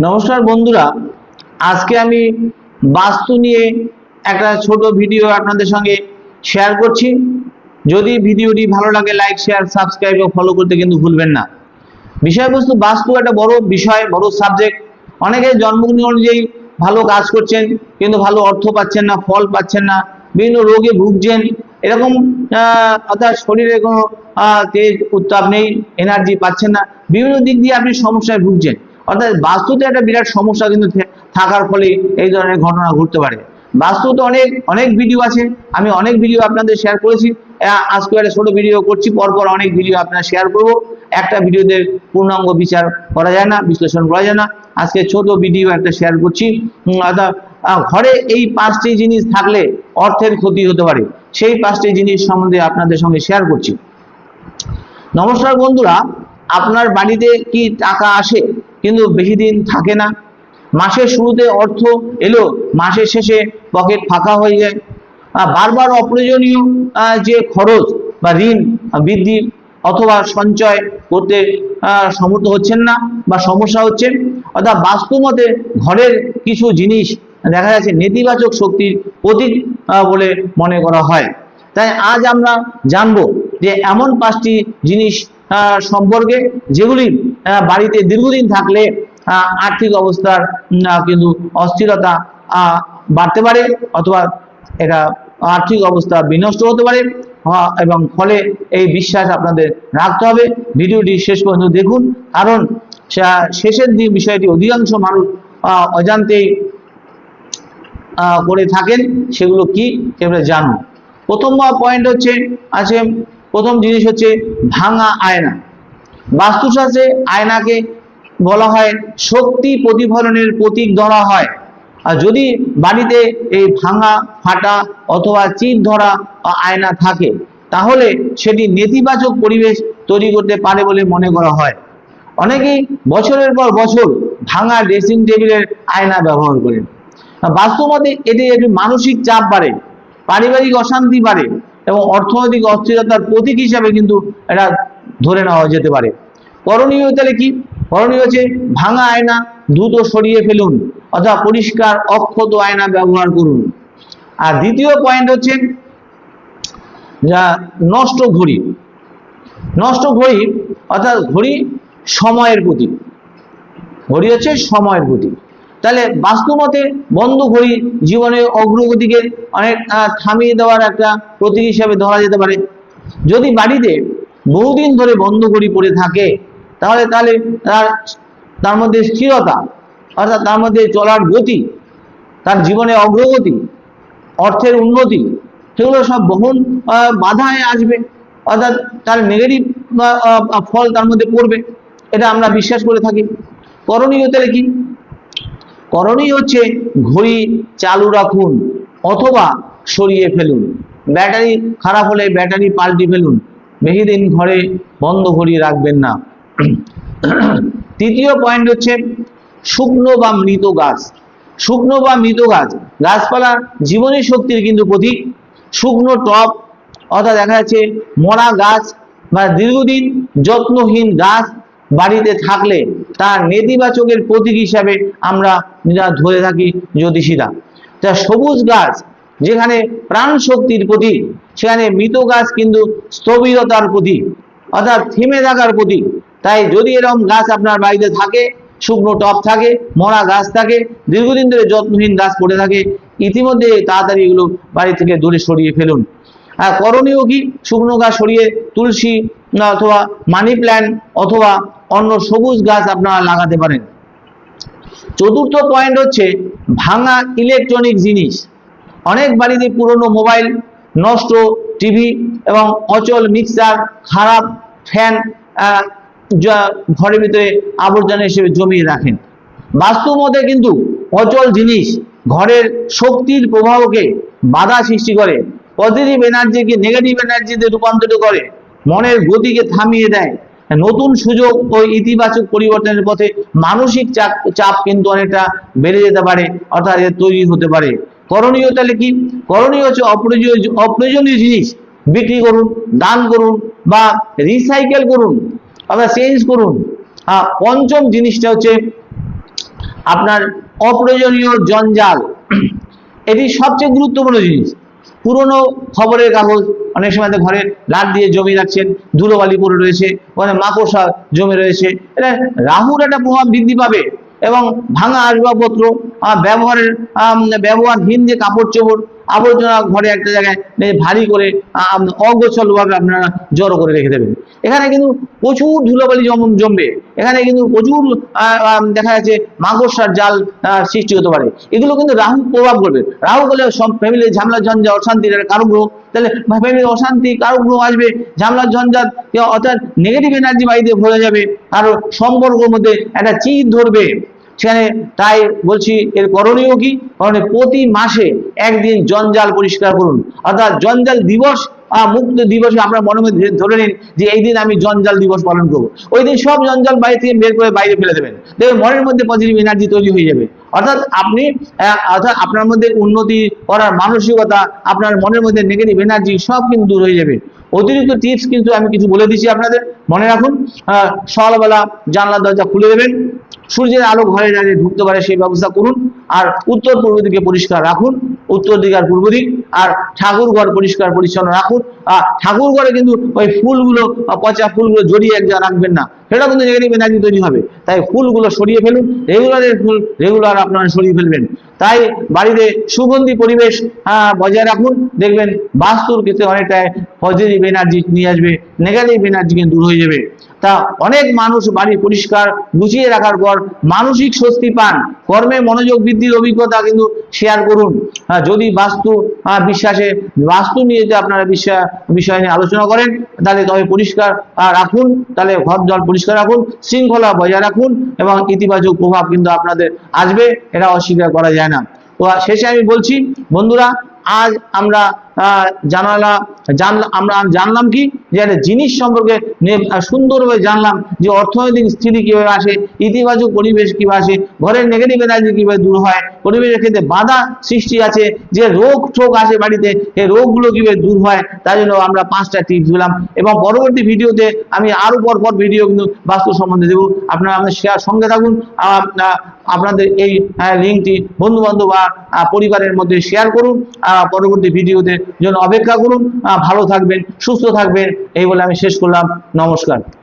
নমস্কার বন্ধুরা, আজকে আমি বাস্তু নিয়ে একটা ছোট ভিডিও আপনাদের সঙ্গে শেয়ার করছি। যদি ভিডিওটি ভালো লাগে লাইক শেয়ার সাবস্ক্রাইব ও ফলো করতে কিন্তু ভুলবেন না। বিষয়বস্তু বাস্তু একটা বড় বিষয়, বড় সাবজেক্ট। অনেকে জন্মকুণ্ডলী অনুযায়ী ভালো কাজ করছেন কিন্তু ভালো অর্থ পাচ্ছেন না, ফল পাচ্ছেন না, বিভিন্ন রোগে ভুগছেন। এরকম অর্থাৎ শরীরে কোনো তেজ উত্তাপ নেই, এনার্জি পাচ্ছেন না, বিভিন্ন দিক দিয়ে আপনি সমস্যায় ভুগছেন। অর্থাৎ বাস্তুতে একটা বিরাট সমস্যা কিন্তু থাকার ফলে এই ধরনের ঘটনা ঘটতে পারে। বাস্তুতে অনেক অনেক ভিডিও আছে, আমি অনেক ভিডিও আপনাদের শেয়ার করেছি। আজকে একটা ছোট ভিডিও করছি, পরপর অনেক ভিডিও আপনারা শেয়ার করব। একটা ভিডিওতে পূর্ণাঙ্গ বিচার করা যায় না, বিশ্লেষণ করা যায় না। আজকে ছোট ভিডিও একটা শেয়ার করছি। অর্থাৎ ঘরে এই 5টি জিনিস থাকলে অর্থের ক্ষতি হতে পারে, সেই 5টি জিনিস সম্বন্ধে আপনাদের সঙ্গে শেয়ার করছি। নমস্কার বন্ধুরা, আপনার বাড়িতে কি টাকা আসে কিন্তু বেশি দিন থাকে না? মাসের শুরুতে অর্থ এলো, মাসের শেষে পকেট ফাঁকা হয়ে যায়। বারবার অপ্রয়োজনীয় যে খরচ বা ঋণ বৃদ্ধি অথবা সঞ্চয় করতে সমর্থ হচ্ছেন না বা সমস্যা হচ্ছে। অর্থাৎ বাস্তু মতে ঘরের কিছু জিনিস দেখা যাচ্ছে নেতিবাচক শক্তির প্রতীক বলে মনে করা হয়। তাই আজ আমরা জানবো যে এমন 5টি জিনিস সম্পর্কে যেগুলি বাড়িতে দীর্ঘদিন থাকলে আর্থিক অবস্থার কিন্তু অস্থিরতা বাড়তে পারে অথবা এটা আর্থিক অবস্থা বিনষ্ট হতে পারে, এবং ফলে এই বিশ্বাস আপনাদের রাখতে হবে। ভিডিওটি শেষ পর্যন্ত দেখুন, কারণ শেষের দিকে বিষয়টি অধিকাংশ মানুষ অজান্তেই করে থাকেন। সেগুলো কি এবারে জানুন। প্রথম পয়েন্ট হচ্ছে প্রথম জিনিস হচ্ছে ভাঙা আয়না। বাস্তুশাস্ত্রে আয়নাকে বলা হয় শক্তি প্রতিফলনের প্রতীক ধরা হয়। আর যদি বাড়িতে এই ভাঙা ফাটা অথবা চির ধরা আয়না থাকে তাহলে সেটি নেতিবাচক পরিবেশ তৈরি করতে পারে বলে মনে করা হয়। অনেকেই বছরের পর বছর ভাঙা ড্রেসিং টেবিলের আয়না ব্যবহার করেন। বাস্তবতে এতে একটি মানসিক চাপ বাড়ে, পারিবারিক অশান্তি বাড়ে এবং অর্থনৈতিক অস্থিরতার প্রতীক হিসাবে কিন্তু এটা ধরে নেওয়া যেতে পারে। করণীয় তাহলে কি? করণীয় হচ্ছে ভাঙা আয়না দ্রুত সরিয়ে ফেলুন, অথবা পরিষ্কার অক্ষত আয়না ব্যবহার করুন। আর দ্বিতীয় পয়েন্ট হচ্ছে যা নষ্ট ঘড়ি। নষ্ট ঘড়ি অর্থাৎ ঘড়ি সময়ের প্রতীক, ঘড়ি হচ্ছে সময়ের প্রতীক। তাহলে বাস্তুমতে বন্ধ ঘড়ি জীবনের অগ্রগতিকে অনেক থামিয়ে দেওয়ার একটা প্রতীক হিসাবে ধরা যেতে পারে। যদি বাড়িতে বহুদিন ধরে বন্ধ ঘড়ি পড়ে থাকে তাহলে তার মধ্যে স্থিরতা অর্থাৎ তার মধ্যে চলার গতি, তার জীবনে অগ্রগতি, অর্থের উন্নতি, সেগুলো সব বহুন বাধায় আসবে, অর্থাৎ তার নেগেটিভ ফল তার মধ্যে পড়বে। এটা আমরা বিশ্বাস করে থাকি। করণীয় তাহলে কি? করণীয় হচ্ছে ঘড়ি চালু রাখুন অথবা সরিয়ে ফেলুন। ব্যাটারি খারাপ হলে ব্যাটারি পাল্টে ফেলুন, বেশি দিন ঘরে বন্ধ ঘড়ি রাখবেন না। তৃতীয় পয়েন্ট হচ্ছে শুকনো বা মৃত গাছ। শুকনো বা মৃত গাছ, গাছপালা জীবনী শক্তির কিন্তু প্রতীক। শুকনো টব অর্থাৎ দেখা যাচ্ছে মরা গাছ বা দীর্ঘদিন যত্নহীন গাছ বাড়িতে থাকলে তার নেতিবাচকের প্রতীক হিসাবে আমরা ধরে থাকি জ্যোতিষীরা। তা সবুজ গাছ যেখানে প্রাণ শক্তির প্রতীক, সেখানে মৃত গাছ কিন্তু স্থবিরতার প্রতীক অর্থাৎ থেমে থাকার প্রতীক। তাই যদি এরকম গাছ আপনার বাড়িতে থাকে, শুকনো টব থাকে, মরা গাছ থাকে, দীর্ঘদিন ধরে যত্নহীন গাছ পড়ে থাকে, ইতিমধ্যে তাড়াতাড়ি এগুলো বাড়ি থেকে দূরে সরিয়ে ফেলুন। আর করণীয় কি? শুকনো গাছ সরিয়ে তুলসী অথবা মানি প্ল্যান্ট অথবা অন্য সবুজ গাছ আপনারা লাগাতে পারেন। চতুর্থ পয়েন্ট হচ্ছে ভাঙা ইলেকট্রনিক জিনিস। অনেক বাড়িতে পুরনো মোবাইল, নষ্ট টিভি এবং অচল মিক্সার, খারাপ ফ্যান ঘরের ভিতরে আবর্জনা হিসেবে জমিয়ে রাখেন। বাস্তু মতে কিন্তু অচল জিনিস ঘরের শক্তির প্রবাহকে বাধা সৃষ্টি করে, পজিটিভ এনার্জিকে নেগেটিভ এনার্জিতে রূপান্তরিত করে, মনের গতিকে থামিয়ে দেয়, নতুন সুযোগ ও ইতিবাচক পরিবর্তনের পথে মানসিক চাপ কিন্তু অনেকটা বেড়ে যেতে পারে অর্থাৎ তৈরি হতে পারে। করণীয় তাহলে কি? করণীয় হচ্ছে অপ্রয়োজনীয় জিনিস বিক্রি করুন, দান করুন বা রিসাইকেল করুন, আবার চেঞ্জ করুন। পঞ্চম জিনিসটা হচ্ছে আপনার অপ্রয়োজনীয় জঞ্জাল, এটি সবচেয়ে গুরুত্বপূর্ণ জিনিস। পুরনো খবরের কাগজ অনেক সময় ঘরে লাট দিয়ে জমি রাখছেন, ধুলোবালি পড়ে রয়েছে, ওখানে মাকড়সা জমে রয়েছে, এটা রাহুর একটা প্রভাব বৃদ্ধি পাবে। এবং ভাঙা আসবাবপত্র, ব্যবহারহীন যে কাপড় চোপড় আবর্জনা ঘরে একটা জায়গায় ভারী করে অগোছল ভাবে আপনারা জড়ো করে রেখে দেবেন। এখানে কিন্তু প্রচুর ধুলোবালি জমবে, এখানে কিন্তু প্রচুর দেখা যাচ্ছে মাকড়সার জাল সৃষ্টি হতে পারে। এগুলো কিন্তু রাহু প্রভাব করবে। রাহু বলে সব ফ্যামিলির ঝামেলা ঝঞ্ঝাট অশান্তির একটা কারক গ্রহ, তাহলে ফ্যামিলির অশান্তি কারক গ্রহ আসবে, ঝামেলা ঝঞ্ঝাট অর্থাৎ নেগেটিভ এনার্জি বাড়িতে ভরে যাবে, আর সম্পর্কের মধ্যে একটা চির ধরবে সেখানে। তাই বলছি এর করণীয় কি? কারণ প্রতি মাসে একদিন জঞ্জাল পরিষ্কার করুন, অর্থাৎ জঞ্জাল দিবস মুক্ত দিবসে আমরা মনে মধ্যে ধরে নিন যে এই দিন আমি জঞ্জাল দিবস পালন করবো। ওই দিন সব জঞ্জাল বাড়ি থেকে বের করে বাইরে ফেলে দেবেন, দেখবেন মনের মধ্যে পজিটিভ এনার্জি তৈরি হয়ে যাবে। অর্থাৎ আপনার মধ্যে উন্নতি করার মানসিকতা, আপনার মনের মধ্যে নেগেটিভ এনার্জি সব কিন্তু দূর হয়ে যাবে। অতিরিক্ত টিপস কিন্তু আমি কিছু বলে দিচ্ছি আপনাদের, মনে রাখুন। সকালবেলা জানলা দরজা খুলে দেবেন, সূর্যের আলো ঘরে যাতে ঢুকতে পারে সেই ব্যবস্থা করুন। আর উত্তর পূর্ব দিকে পরিষ্কার রাখুন, উত্তর দিক আর পূর্ব দিক। আর ঠাকুর ঘর পরিষ্কার পরিচ্ছন্ন রাখুন। আর ঠাকুর ঘরে কিন্তু ওই ফুলগুলো, পচা ফুলগুলো জড়িয়ে এক জায়গায় রাখবেন না, সেটা কিন্তু নেগেটিভ এনার্জি তৈরি হবে। তাই ফুলগুলো সরিয়ে ফেলুন, রেগুলারের ফুল রেগুলার আপনারা সরিয়ে ফেলবেন। তাই বাড়িতে সুগন্ধি পরিবেশ বজায় রাখুন, দেখবেন বাস্তুর ক্ষেত্রে অনেকটা পজিটিভ এনার্জি নিয়ে আসবে, নেগেটিভ এনার্জি কিন্তু দূর হয়ে যাবে। তা অনেক মানুষ বাড়ি পরিষ্কার গুছিয়ে রাখার পর মানসিক স্বস্তি পান, কর্মে মনোযোগ বৃদ্ধির অভিজ্ঞতা কিন্তু শেয়ার করুন। যদি বাস্তু বিশ্বাসে, বাস্তু নিয়ে যে আপনারা বিষয় নিয়ে আলোচনা করেন, তাহলে তবে পরিষ্কার রাখুন, তাহলে ঘর জল পরিষ্কার রাখুন, শৃঙ্খলা বজায় রাখুন, এবং ইতিবাচক প্রভাব কিন্তু আপনাদের আসবে, এটা অস্বীকার করা যায় না। তো শেষে আমি বলছি বন্ধুরা, আজ আমরা জানলাম কি যে একটা জিনিস সম্পর্কে সুন্দরভাবে জানলাম যে অর্থনৈতিক স্থিতি কিভাবে আসে, ইতিবাচক পরিবেশ কিভাবে আসে, ঘরের নেগেটিভ এনার্জি কিভাবে দূর হয়, পরিবেশের ক্ষেত্রে বাধা সৃষ্টি আছে, যে রোগ ঠোক আসে বাড়িতে, এই রোগগুলো কিভাবে দূর হয়, তার জন্য আমরা 5টা টিপস দিলাম। এবং পরবর্তী ভিডিওতে আমি আরো পর ভিডিও কিন্তু বাস্তু সম্বন্ধে দেবো, আপনারা আমাদের সঙ্গে থাকুন। আপনাদের এই লিঙ্কটি বন্ধু বান্ধব বা পরিবারের মধ্যে শেয়ার করুন, পরবর্তী ভিডিওতে জন্য অপেক্ষা করুন। ভালো থাকবেন, সুস্থ থাকবেন, এই বলে আমি শেষ করলাম। নমস্কার।